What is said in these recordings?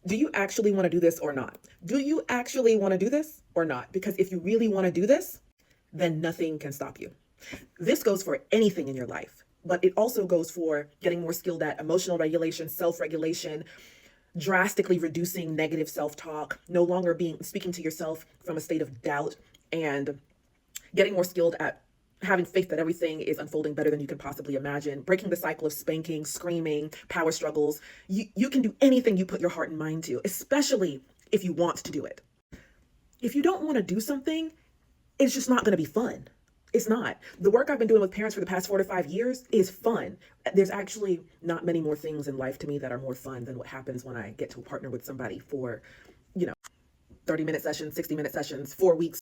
Do you actually want to do this or not? Do you actually want to do this or not? Because if you really want to do this, then nothing can stop you. This goes for anything in your life, but it also goes for getting more skilled at emotional regulation, self-regulation, drastically reducing negative self-talk, no longer being speaking to yourself from a state of doubt, and getting more skilled at having faith that everything is unfolding better than you can possibly imagine, breaking the cycle of spanking, screaming, power struggles. You can do anything you put your heart and mind to, especially if you want to do it. If you don't want to do something, it's just not going to be fun. It's not. The work I've been doing with parents for the past 4 to 5 years is fun. There's actually not many more things in life to me that are more fun than what happens when I get to partner with somebody for, 30-minute sessions, 60-minute sessions, 4 weeks,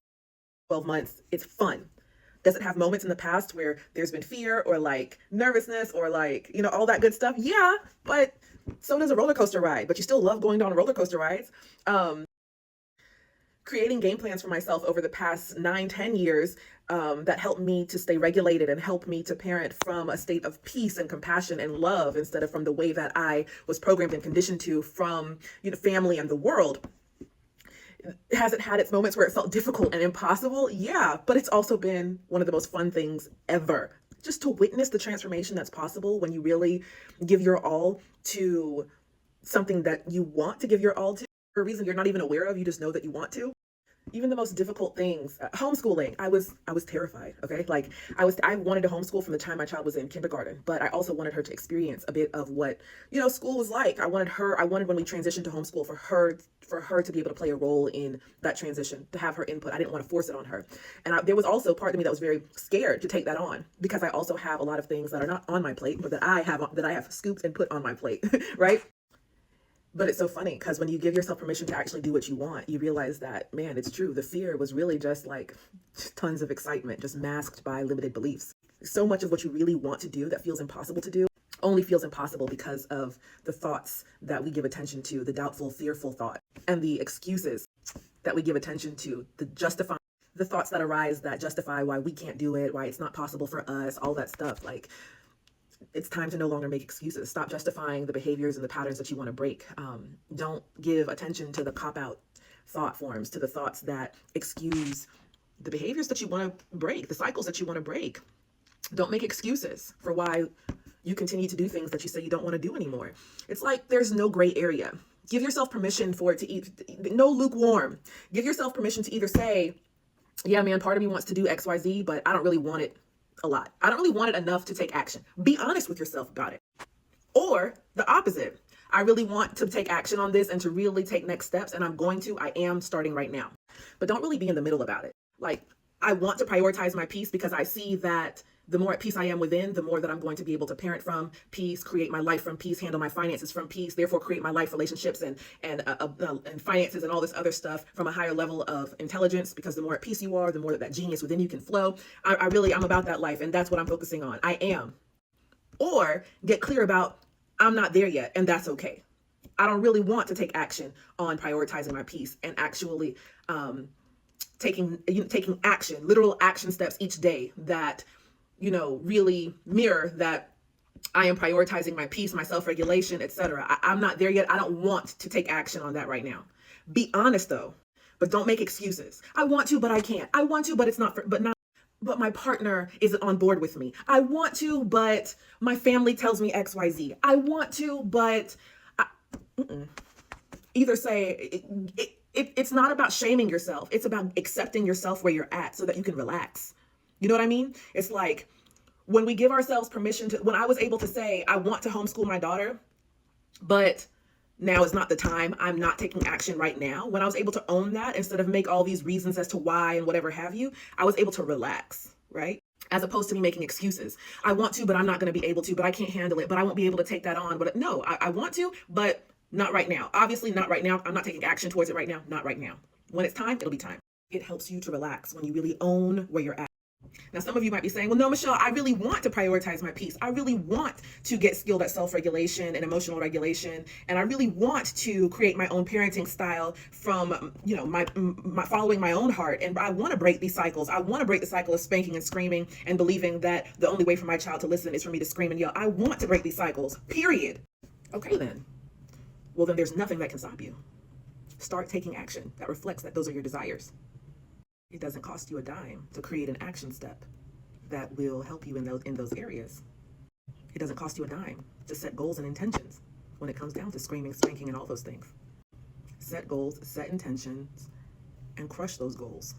12 months. It's fun. Does it have moments in the past where there's been fear or like nervousness or like, all that good stuff? Yeah, but so does a roller coaster ride, but you still love going down roller coaster rides. Creating game plans for myself over the past 9, 10 years that help me to stay regulated and help me to parent from a state of peace and compassion and love instead of from the way that I was programmed and conditioned to from family and the world. Has it had its moments where it felt difficult and impossible? Yeah, but it's also been one of the most fun things ever. Just to witness the transformation that's possible when you really give your all to something that you want to give your all to for a reason you're not even aware of, you just know that you want to. Even the most difficult things, homeschooling, I was terrified. Okay, like I wanted to homeschool from the time my child was in kindergarten, but I also wanted her to experience a bit of what school was like. I wanted when we transitioned to homeschool for her to be able to play a role in that transition, to have her input. I didn't want to force it on her, and there was also part of me that was very scared to take that on because I also have a lot of things that are not on my plate, but that I have scooped and put on my plate, right? But it's so funny because when you give yourself permission to actually do what you want, you realize that, man, it's true. The fear was really just like tons of excitement, just masked by limited beliefs. So much of what you really want to do that feels impossible to do only feels impossible because of the thoughts that we give attention to, the doubtful, fearful thought, and the excuses that we give attention to, the thoughts that arise that justify why we can't do it, why it's not possible for us, all that stuff. Like, it's time to no longer make excuses. Stop justifying the behaviors and the patterns that you want to break. Don't give attention to the cop-out thought forms, to the thoughts that excuse the behaviors that you want to break, the cycles that you want to break. Don't make excuses for why you continue to do things that you say you don't want to do anymore. It's like there's no gray area. Give yourself permission for it to eat, no lukewarm. Give yourself permission to either say, yeah, man, part of me wants to do XYZ, but I don't really want it a lot. I don't really want it enough to take action. Be honest with yourself about it. Or the opposite. I really want to take action on this and to really take next steps, and I am starting right now. But don't really be in the middle about it. Like, I want to prioritize my peace because I see that the more at peace I am within, the more that I'm going to be able to parent from peace, create my life from peace, handle my finances from peace, therefore create my life relationships and finances and all this other stuff from a higher level of intelligence, because the more at peace you are, the more that genius within you can flow. I'm about that life, and that's what I'm focusing on. I am. Or get clear about, I'm not there yet, and that's okay. I don't really want to take action on prioritizing my peace and actually taking action, literal action steps each day that really mirror that I am prioritizing my peace, my self-regulation, etc. I'm not there yet. I don't want to take action on that right now. Be honest though, but don't make excuses. I want to, but I can't. I want to, but it's not, but my partner isn't on board with me. I want to, but my family tells me XYZ. I want to, but either say it's not about shaming yourself. It's about accepting yourself where you're at so that you can relax. You know what I mean? It's like when we give ourselves permission to, when I was able to say, I want to homeschool my daughter, but now is not the time. I'm not taking action right now. When I was able to own that instead of make all these reasons as to why and whatever have you, I was able to relax, right? As opposed to me making excuses. I want to, but I'm not going to be able to, but I can't handle it, but I won't be able to take that on. But no, I want to, but not right now. Obviously not right now. I'm not taking action towards it right now. Not right now. When it's time, it'll be time. It helps you to relax when you really own where you're at. Now, some of you might be saying, well, no, Michelle, I really want to prioritize my peace. I really want to get skilled at self-regulation and emotional regulation. And I really want to create my own parenting style from, my following my own heart. And I want to break these cycles. I want to break the cycle of spanking and screaming and believing that the only way for my child to listen is for me to scream and yell. I want to break these cycles, period. Okay, then. well, then there's nothing that can stop you. Start taking action that reflects that those are your desires. It doesn't cost you a dime to create an action step that will help you in those areas. It doesn't cost you a dime to set goals and intentions when it comes down to screaming, spanking, and all those things. Set goals, set intentions, and crush those goals.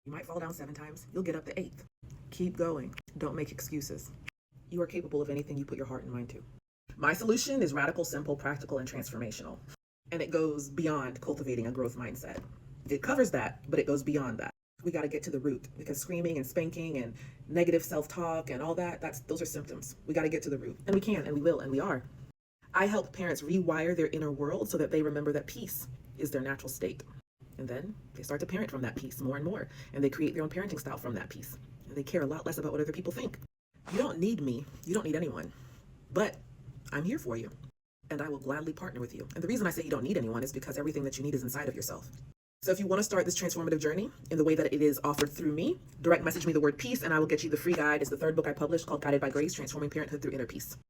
You might fall down 7 times, you'll get up the 8th. Keep going. Don't make excuses. You are capable of anything you put your heart and mind to. My solution is radical, simple, practical, and transformational. And it goes beyond cultivating a growth mindset. It covers that, but it goes beyond that. We got to get to the root, because screaming and spanking and negative self-talk and all that, those are symptoms. We got to get to the root. And we can, and we will, and we are. I help parents rewire their inner world so that they remember that peace is their natural state. And then they start to parent from that peace more and more. And they create their own parenting style from that peace. And they care a lot less about what other people think. You don't need me. You don't need anyone. But I'm here for you. And I will gladly partner with you. And the reason I say you don't need anyone is because everything that you need is inside of yourself. So if you want to start this transformative journey in the way that it is offered through me, direct message me the word peace and I will get you the free guide. It's the 3rd book I published called Guided by Grace, Transforming Parenthood Through Inner Peace.